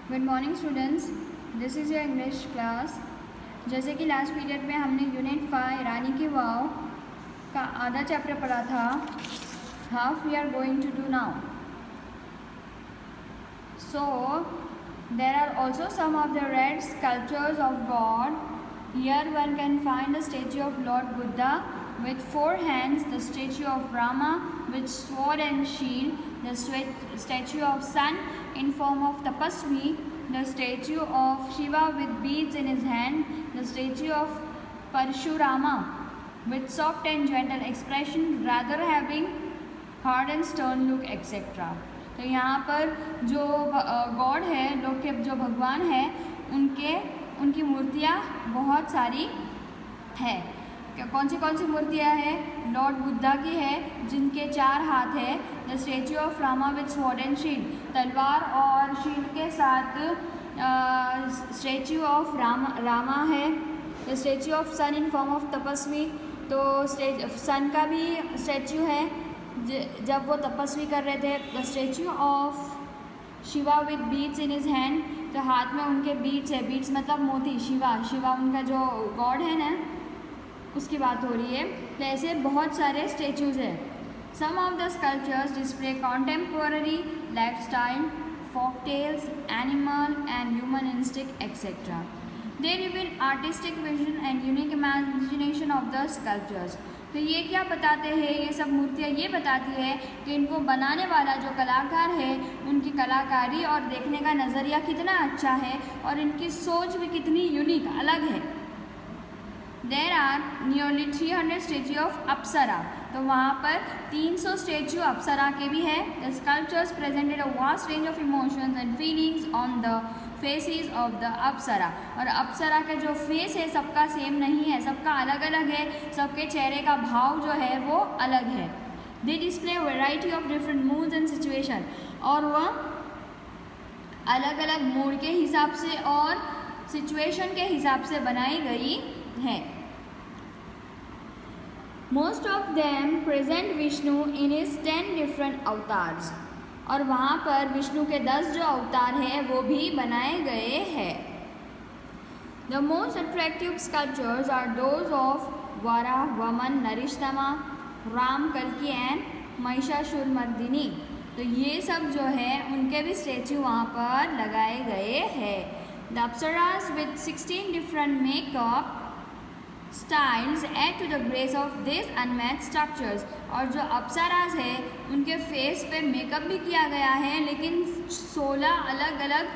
Good morning students, this is your English class. जैसे कि last period में हमने यूनिट 5 रानी की वाव का आधा चैप्टर पढ़ा था, half we are going to do now. So there are also some of the red sculptures of god. Here one can find the statue of lord Buddha with 4 hands, the statue of Rama with sword and shield, the statue of sun in form of Tapasvi, the statue of Shiva with beads in his hand, the statue of Parshurama with soft and gentle expression rather having hard and stern look etc. तो यहाँ पर जो God है, लोग के जो भगवान है, उनकी मूर्तियाँ बहुत सारी है। कौन सी मूर्तियाँ हैं? लॉर्ड बुद्धा की है जिनके 4 हाथ है। The statue of Rama with sword and shield, तलवार और शील्ड के साथ स्टेच्यू ऑफ रामा है। The statue of sun in form of तपस्वी, तो सन का भी स्टेच्यू है जब वो तपस्वी कर रहे थे। The statue of Shiva with beads in his hand, तो हाथ में उनके बीड्स है, बीड्स मतलब मोती। शिवा उनका जो गॉड है ना, उसकी बात हो रही है। तो ऐसे बहुत सारे स्टेच्यूज हैं। Some of the sculptures display contemporary life style, folk tales, animal and human instinct etcetera. They reveal artistic vision and unique imagination of the sculptures. तो ये क्या बताते हैं? ये सब मूर्तियाँ ये बताती है कि इनको बनाने वाला जो कलाकार है, उनकी कलाकारी और देखने का नज़रिया कितना अच्छा है और इनकी सोच भी कितनी यूनिक अलग है। There are nearly 300 statue of apsara, तो वहाँ पर 300 स्टेच्यू अप्सरा के भी है। The sculptures presented a vast range of emotions and feelings on the faces of the अप्सरा। और अप्सरा के जो फेस है सबका सेम नहीं है, सबका अलग अलग है, सबके चेहरे का भाव जो है वो अलग है। They display a variety of different moods and situation, और वह अलग अलग मूड के हिसाब से और सिचुएशन के हिसाब से बनाई गई है। Most of them present Vishnu in his 10 different avatars, और वहाँ पर विष्णु के 10 जो अवतार हैं वो भी बनाए गए हैं। The most attractive sculptures are those of Varaha, Vamana, नरिश्तमा, Ram, कल्कि एंड महिषासुरमर्दिनी। तो ये सब जो है उनके भी स्टेच्यू वहाँ पर लगाए गए हैं। The apsaras with 16 different makeup styles add to the grace of this unmatched structures. और जो अप्सरास है उनके फेस पे मेकअप भी किया गया है, लेकिन 16 अलग अलग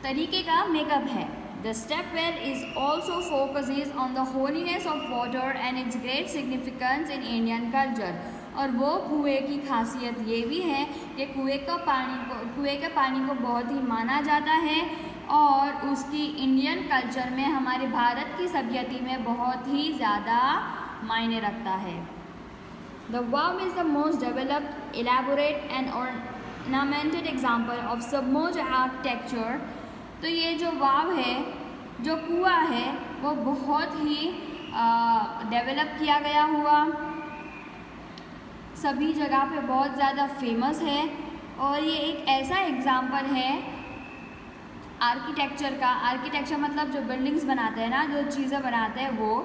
तरीके का मेकअप है। The step well is also focuses on the holiness of water and it's great significance in Indian culture. और वो कुएँ की खासियत ये भी है कि कुएँ के पानी को बहुत ही माना जाता है और उसकी इंडियन कल्चर में, हमारे भारत की सभ्यता में बहुत ही ज़्यादा मायने रखता है। The wow is the most developed, elaborate and ornamented example of submerge architecture. तो ये जो वाव है, जो कुआं है, वो बहुत ही डेवलप किया गया हुआ, सभी जगह पे बहुत ज़्यादा फेमस है। और ये एक ऐसा एग्जाम्पल है आर्किटेक्चर का। आर्किटेक्चर मतलब जो बिल्डिंग्स बनाते हैं ना, जो चीज़ें बनाते हैं वो,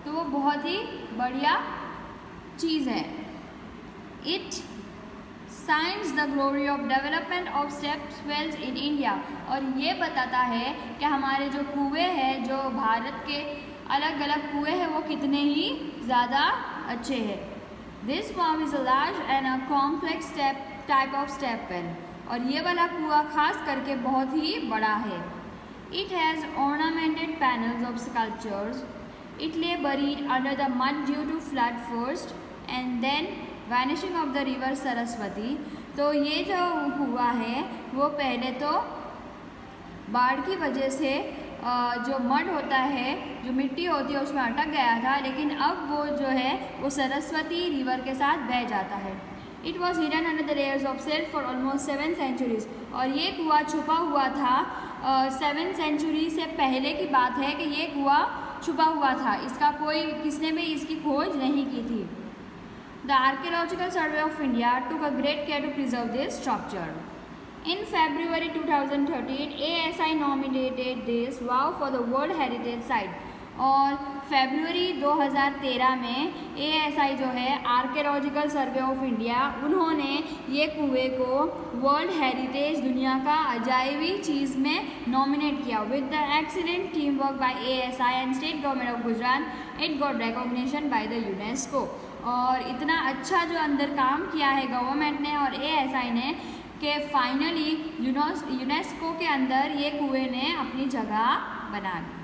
तो वो बहुत ही बढ़िया चीज़ है। It signs the glory of development of step wells in India. और ये बताता है कि हमारे जो कुएँ हैं, जो भारत के अलग अलग कुएँ हैं, वो कितने ही ज़्यादा अच्छे हैं। This wow is a large and a complex type of step well, और ये वाला कुआं खास करके बहुत ही बड़ा है। It has ornamented panels of sculptures. It lay buried under the mud due to flood first and then vanishing of the river Saraswati. तो ये जो कुआं है वो पहले तो बाढ़ की वजह से जो मड होता है, जो मिट्टी होती है, उसमें अटक गया था, लेकिन अब वो जो है वो सरस्वती रिवर के साथ बह जाता है। It was hidden under the layers of silt for almost 7 centuries. और ये कुआं छुपा हुआ था 7 सेंचुरी से पहले की बात है कि ये कुआं छुपा हुआ था, किसने भी इसकी खोज नहीं की थी। The archaeological survey of India took a great care to preserve this structure. In February 2013, ASI nominated this wow for the World Heritage Site. और फरवरी 2013 में ASI जो है आर्कियोलॉजिकल सर्वे ऑफ इंडिया, उन्होंने ये कुएं को वर्ल्ड हेरिटेज दुनिया का अजायबी चीज़ में नॉमिनेट किया. With the excellent team work by ASI and state government of Gujarat, it got recognition by the UNESCO. और इतना अच्छा जो अंदर काम किया है गवर्नमेंट ने और ASI ने कि फाइनली यूनेस्को के अंदर ये कुएं ने अपनी जगह बना ली.